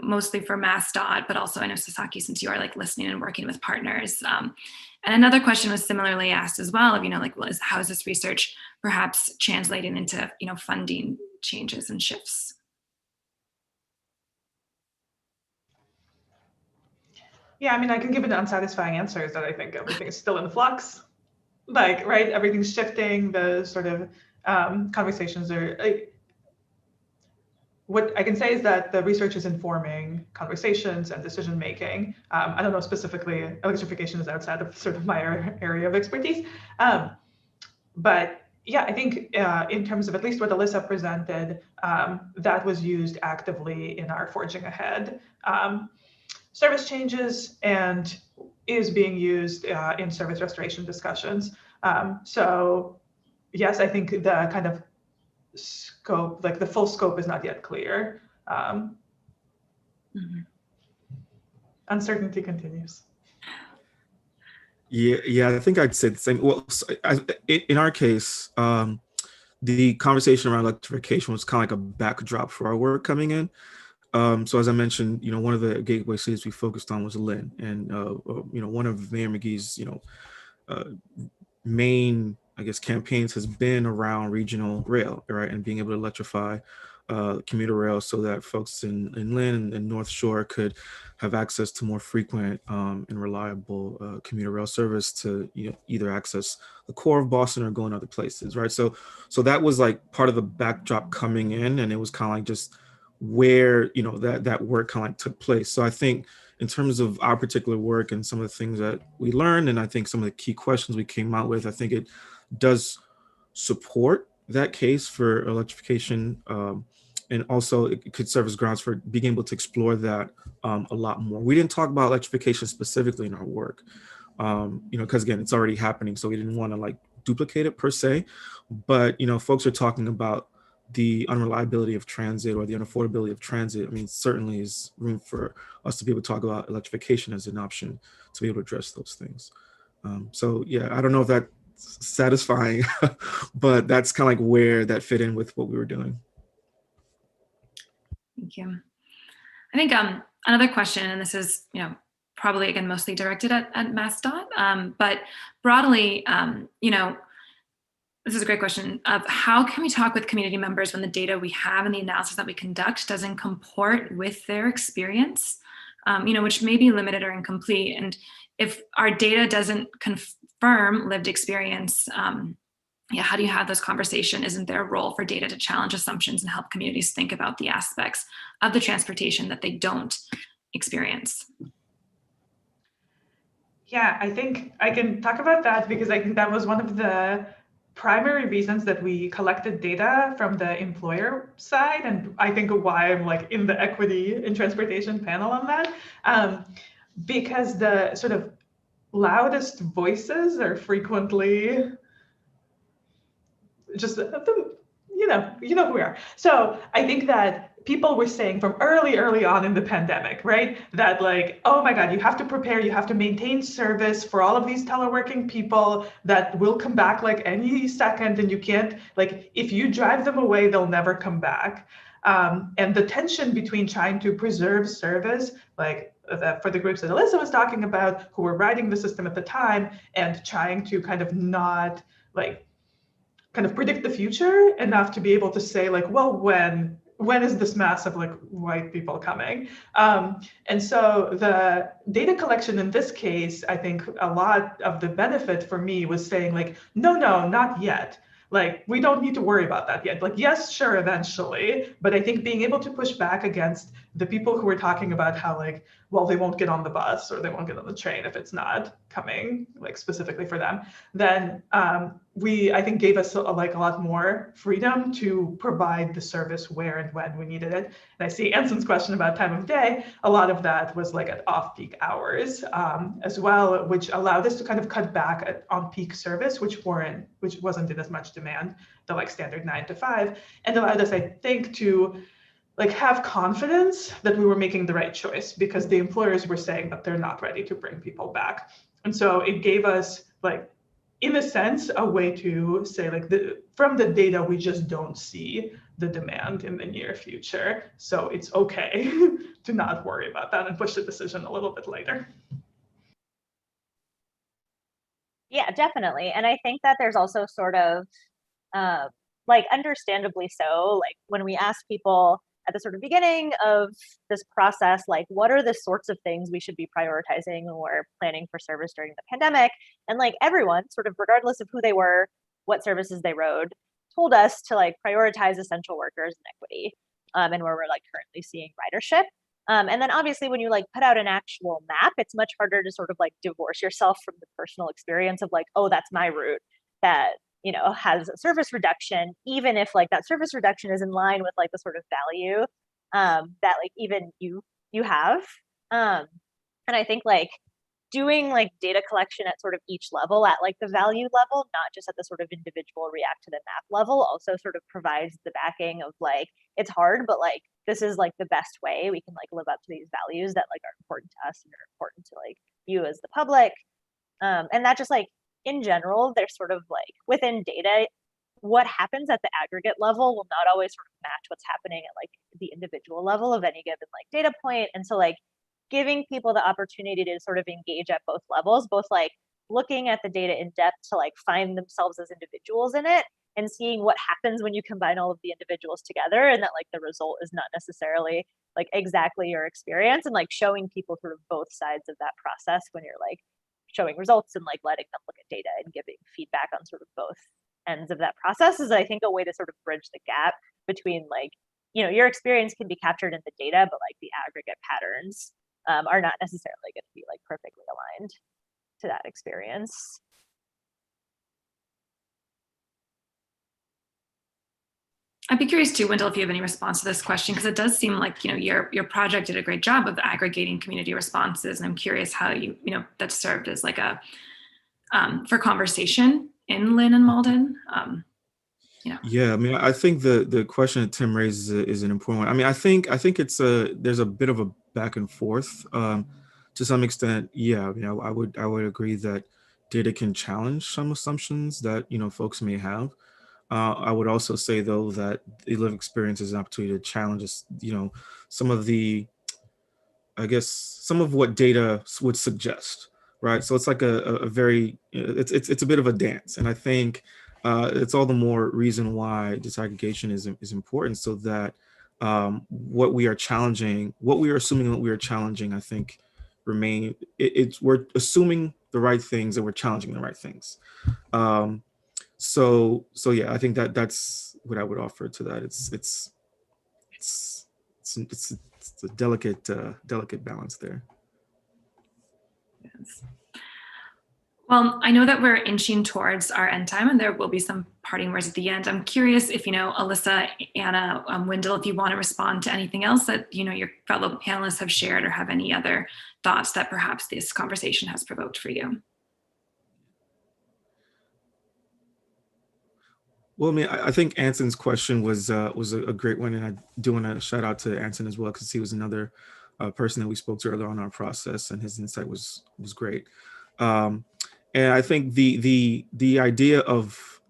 mostly for MassDOT, but also I know Sasaki, since you are like listening and working with partners. And another question was similarly asked as well of, how is this research perhaps translating into, funding changes and shifts? Yeah, I mean, I can give an unsatisfying answer is that I think everything is still in flux. Like, right, everything's shifting. The sort of conversations are. What I can say is that the research is informing conversations and decision making. I don't know specifically, electrification is outside of sort of my area of expertise. But yeah, I think in terms of at least what Alyssa presented, that was used actively in our Forging Ahead service changes and is being used in service restoration discussions. So yes, I think the kind of scope, like the full scope is not yet clear. Uncertainty continues. Yeah, I think I'd say the same. Well, in our case, the conversation around electrification was kind of like a backdrop for our work coming in. So as I mentioned, one of the gateway cities we focused on was Lynn, and one of Mayor McGee's, main, I guess, campaigns has been around regional rail, right, and being able to electrify commuter rail so that folks in Lynn and North Shore could have access to more frequent and reliable commuter rail service to either access the core of Boston or go in other places, right? So that was like part of the backdrop coming in, and it was kind of like just where that work kind of like took place. So I think in terms of our particular work and some of the things that we learned, and I think some of the key questions we came out with, I think it does support that case for electrification. And also it could serve as grounds for being able to explore that a lot more. We didn't talk about electrification specifically in our work, because again, it's already happening. So we didn't want to like duplicate it per se, but folks are talking about the unreliability of transit or the unaffordability of transit. I mean, certainly is room for us to be able to talk about electrification as an option to be able to address those things. So yeah, I don't know if that's satisfying, but that's kind of like where that fit in with what we were doing. Thank you. I think another question, and this is, probably again, mostly directed at MassDOT, but broadly, this is a great question of how can we talk with community members when the data we have and the analysis that we conduct doesn't comport with their experience, which may be limited or incomplete. And if our data doesn't confirm lived experience, how do you have this conversation? Isn't there a role for data to challenge assumptions and help communities think about the aspects of the transportation that they don't experience? Yeah, I think I can talk about that because I think that was one of the primary reasons that we collected data from the employer side, and I think why I'm like in the equity in transportation panel on that, because the sort of loudest voices are frequently just you know who we are. So I think that people were saying from early on in the pandemic, right, that like, oh my God, you have to prepare, you have to maintain service for all of these teleworking people that will come back like any second, and you can't, like, if you drive them away, they'll never come back. And the tension between trying to preserve service, like for the groups that Alyssa was talking about, who were writing the system at the time, and trying to kind of not like kind of predict the future enough to be able to say like, well, when is this mass of like white people coming? And so the data collection in this case, I think a lot of the benefit for me was saying like, no, not yet. Like, we don't need to worry about that yet. Like, yes, sure, eventually. But I think being able to push back against the people who were talking about how like, well, they won't get on the bus or they won't get on the train if it's not coming like specifically for them, then I think gave us a lot more freedom to provide the service where and when we needed it. And I see Anson's question about time of day. A lot of that was like at off-peak hours as well, which allowed us to kind of cut back on peak service, which wasn't in as much demand, the like standard 9 to 5, and allowed us, I think, to like have confidence that we were making the right choice, because the employers were saying that they're not ready to bring people back. And so it gave us like in a sense, a way to say like from the data, we just don't see the demand in the near future. So it's okay to not worry about that and push the decision a little bit later. Yeah, definitely. And I think that there's also sort of like understandably so, like when we ask people at the sort of beginning of this process, like what are the sorts of things we should be prioritizing when we're planning for service during the pandemic? And like everyone, sort of regardless of who they were, what services they rode, told us to like prioritize essential workers and equity, and where we're like currently seeing ridership. And then obviously when you like put out an actual map, it's much harder to sort of like divorce yourself from the personal experience of like, oh, that's my route that, you know, has a service reduction, even if like that service reduction is in line with like the sort of value that like even you have. And I think like doing like data collection at sort of each level at like the value level, not just at the sort of individual react to the map level, also sort of provides the backing of like, it's hard, but like this is like the best way we can like live up to these values that like are important to us and are important to like you as the public. And that just like in general, there's sort of like within data, what happens at the aggregate level will not always sort of match what's happening at like the individual level of any given like data point. And so like giving people the opportunity to sort of engage at both levels, both like looking at the data in depth to like find themselves as individuals in it and seeing what happens when you combine all of the individuals together, and that like the result is not necessarily like exactly your experience, and like showing people sort of both sides of that process when you're like showing results and like letting them look at data and giving feedback on sort of both ends of that process is, I think, a way to sort of bridge the gap between like, you know, your experience can be captured in the data, but like the aggregate patterns are not necessarily going to be like perfectly aligned to that experience. I'd be curious too, Wendell, if you have any response to this question, because it does seem like, you know, your project did a great job of aggregating community responses, and I'm curious how you know that served as like a for conversation in Lynn and Malden. You know. Yeah, I mean, I think the question that Tim raises is an important one. I mean, I think it's there's a bit of a back and forth to some extent. Yeah, you know, I would agree that data can challenge some assumptions that, you know, folks may have. I would also say, though, that the lived experience is an opportunity to challenge us, you know, some of the, I guess, some of what data would suggest, right? So it's like a very, it's a bit of a dance. And I think it's all the more reason why disaggregation is important, so that what we are challenging, what we are assuming, what we are challenging, I think remain, we're assuming the right things and we're challenging the right things. So yeah, I think that's what I would offer to that. It's a delicate balance there. Yes. Well, I know that we're inching towards our end time, and there will be some parting words at the end. I'm curious if, you know, Alyssa, Anna, Wendell, if you want to respond to anything else that, you know, your fellow panelists have shared, or have any other thoughts that perhaps this conversation has provoked for you. Well, I mean, I think Anson's question was a great one, and I do want to shout out to Anson as well, because he was another person that we spoke to earlier on our process, and his insight was great. And I think the idea of,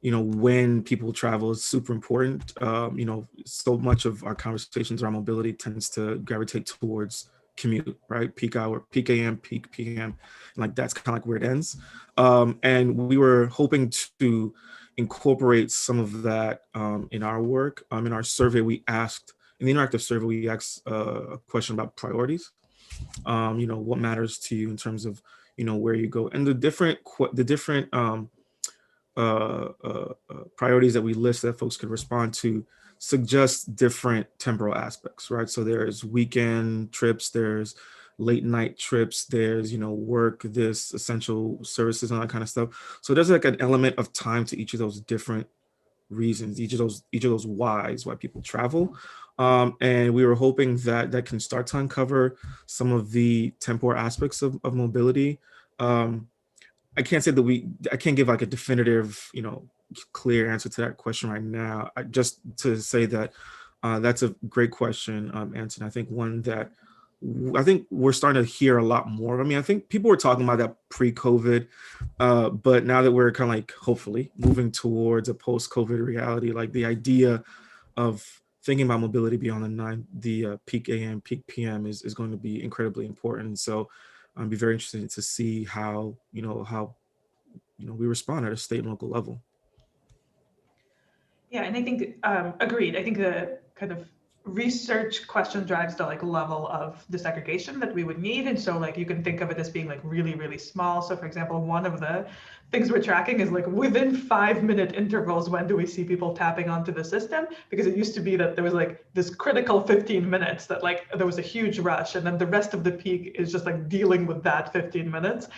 you know, when people travel is super important. You know, so much of our conversations around mobility tends to gravitate towards commute, right? Peak hour, peak AM, peak PM, and like that's kind of like where it ends. And we were hoping to incorporate some of that in our work. In our survey, in the interactive survey, we asked a question about priorities. You know, what matters to you in terms of, you know, where you go, and the different priorities that we list that folks could respond to suggest different temporal aspects, right? So there's weekend trips, there's late night trips, there's, you know, work, this essential services and that kind of stuff. So there's like an element of time to each of those different reasons, each of those whys why people travel. And we were hoping that that can start to uncover some of the temporal aspects of mobility. I can't say that I can't give like a definitive, you know, clear answer to that question right now. Just to say that that's a great question, Anson. I think one that I think we're starting to hear a lot more. I mean, I think people were talking about that pre-COVID, but now that we're kind of like, hopefully moving towards a post-COVID reality, like the idea of thinking about mobility beyond the peak AM, peak PM is going to be incredibly important. So I'd be very interested to see how we respond at a state and local level. Yeah, and I think agreed. I think the kind of research question drives the like level of disaggregation that we would need. And so like you can think of it as being like really, really small. So for example, one of the things we're tracking is like within 5-minute intervals, when do we see people tapping onto the system? Because it used to be that there was like this critical 15 minutes that like there was a huge rush, and then the rest of the peak is just like dealing with that 15 minutes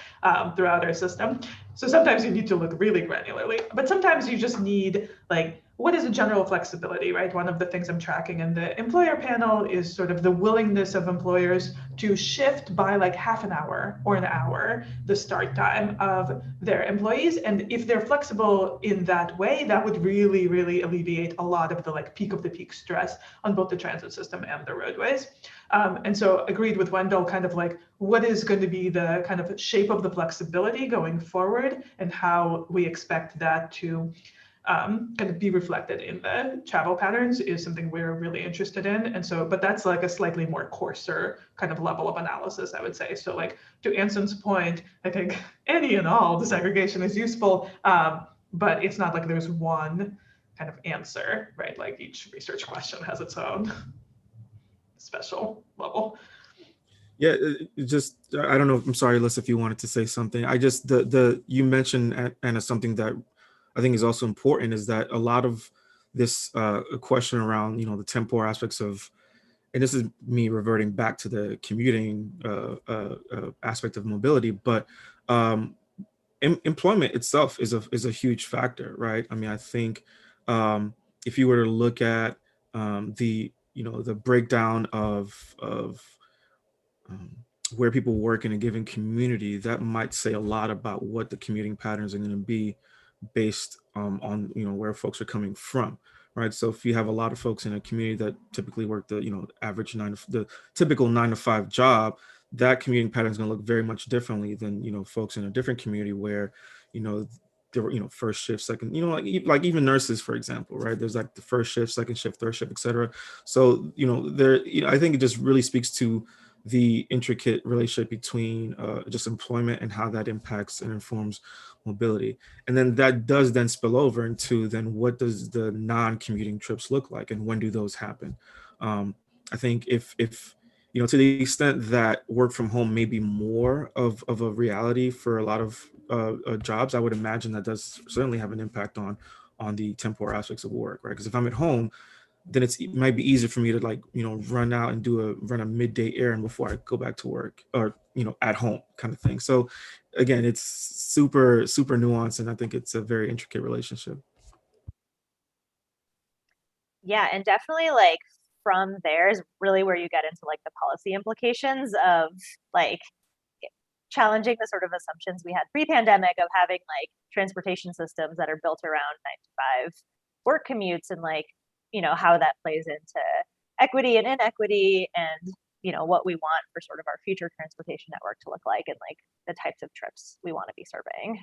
throughout our system. So sometimes you need to look really granularly, but sometimes you just need like, what is a general flexibility, right? One of the things I'm tracking in the employer panel is sort of the willingness of employers to shift by like half an hour or an hour the start time of their employees. And if they're flexible in that way, that would really, really alleviate a lot of the like peak of the peak stress on both the transit system and the roadways. And so agreed with Wendell, kind of like what is going to be the kind of shape of the flexibility going forward and how we expect that to kind of be reflected in the travel patterns is something we're really interested in. And so, but that's like a slightly more coarser kind of level of analysis, I would say. So like to Anson's point, I think any and all disaggregation is useful, but it's not like there's one kind of answer, right? Like each research question has its own special level. Yeah, I don't know. I'm sorry, Alyssa, if you wanted to say something. I just, you mentioned, Anna, something that I think is also important, is that a lot of this question around, the temporal aspects of, and this is me reverting back to the commuting aspect of mobility, but employment itself is a huge factor, right? I mean, I think if you were to look at the breakdown of where people work in a given community, that might say a lot about what the commuting patterns are going to be based on where folks are coming from, right? So if you have a lot of folks in a community that typically work the average the typical 9-to-5 job, that commuting pattern is going to look very much differently than folks in a different community where there were first shift, second, like even nurses, for example, right? There's like the first shift, second shift, third shift, etc. So there, I think it just really speaks to the intricate relationship between just employment and how that impacts and informs mobility. And then that does then spill over into then what does the non-commuting trips look like and when do those happen? I think if to the extent that work from home may be more of a reality for a lot of jobs, I would imagine that does certainly have an impact on the temporal aspects of work, right? Because if I'm at home, then it might be easier for me to run out and run a midday errand before I go back to work, or at home kind of thing. So again, it's super nuanced, and I think it's a very intricate relationship. Yeah, and definitely like from there is really where you get into like the policy implications of like challenging the sort of assumptions we had pre-pandemic of having like transportation systems that are built around 9-to-5 work commutes, and like how that plays into equity and inequity, and what we want for sort of our future transportation network to look like, and like the types of trips we want to be serving.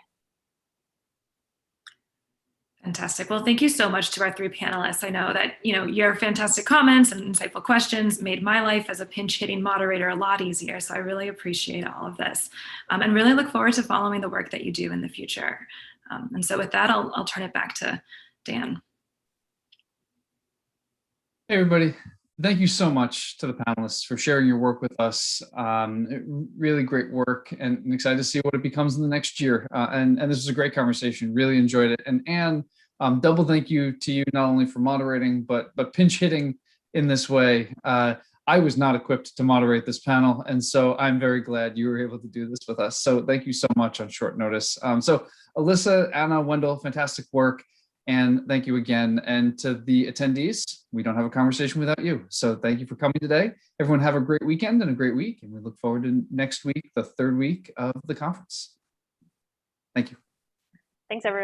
Fantastic. Well, thank you so much to our three panelists. I know that your fantastic comments and insightful questions made my life as a pinch-hitting moderator a lot easier. So I really appreciate all of this, and really look forward to following the work that you do in the future. And so with that, I'll turn it back to Dan. Hey, everybody. Thank you so much to the panelists for sharing your work with us. Really great work, and I'm excited to see what it becomes in the next year. And this was a great conversation. Really enjoyed it. And Anne, double thank you to you, not only for moderating, but pinch hitting in this way. I was not equipped to moderate this panel, and so I'm very glad you were able to do this with us. So thank you so much on short notice. So Alyssa, Anna, Wendell, fantastic work. And thank you again. And to the attendees, we don't have a conversation without you. So thank you for coming today. Everyone have a great weekend and a great week. And we look forward to next week, the third week of the conference. Thank you. Thanks, everyone.